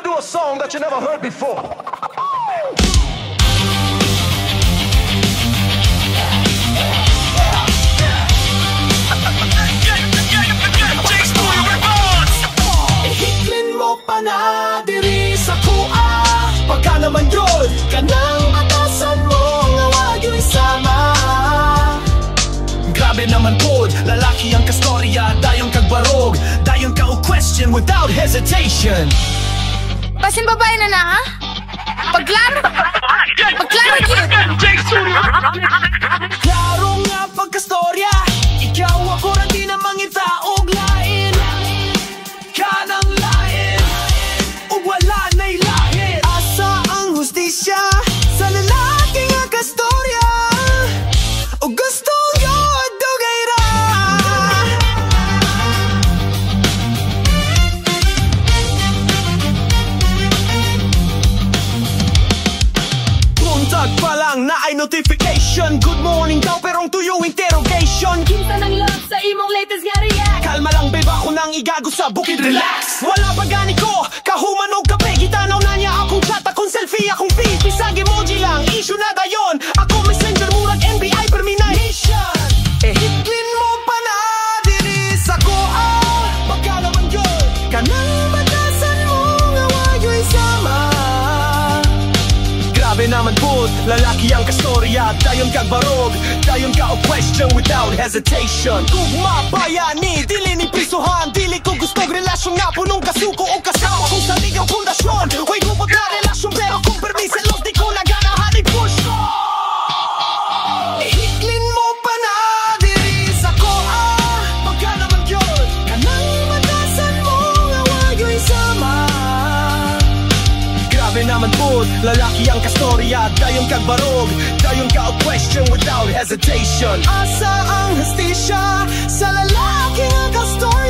do a song that you never heard before. Ihiklin mo pa na diri sa kuha. Pagka naman yun, kanang batasan mo nga wag yung isama. Grabe naman pod, lalaki ang kastorya. Dayon kagbarog, dayon ka o question without hesitation. Basin babae na na, ha? Pagklaro yun. Klaro nga pagkastorya, ikaw ako rin di namang itaog lain. Kanang lain, o wala na'y lain. Asa ang hustisya sa lalaki nga kastorya, o gusto nyo dugay ra. Buntag pa lang na ay notification. Good morning daw perong tuyo interrogation. Kinsa ng love sa imong latest nga react. Kalma lang babe, ako nang igago sa bukid, relax. Wala pa gani ko, kahuman o kape. Gitanaw na niya akong chat, akong selfie, akong feed. Bisag emoji lang, issue na dayon. Ako messenger, murag NBI permination. Hitlin mo pa na diri sa koa. Baka naman yun, kanang batasan mo nga wag yung isama. Grabe naman po, lalaki ang kastorya. Dayon kagbarog, dayon ka o question without hesitation. Tugma bayani, dili ni prisuhan. Dili ko gustong relasyon nga punong kasuko o kasama kung sa ligaw pundasyon. Way gupot na relasyon pero kung permise los di ko naganahan i-push. Ihiklin mo pa na diri sa koa. Pagka naman yun, kanang batasan mo nga wag yung isama. Grabe naman po, lalaki ang kastorya. Dayon kagbarog, dayon ka o question without hesitation. Asa ang hustisya sa lalaki ang kastorya,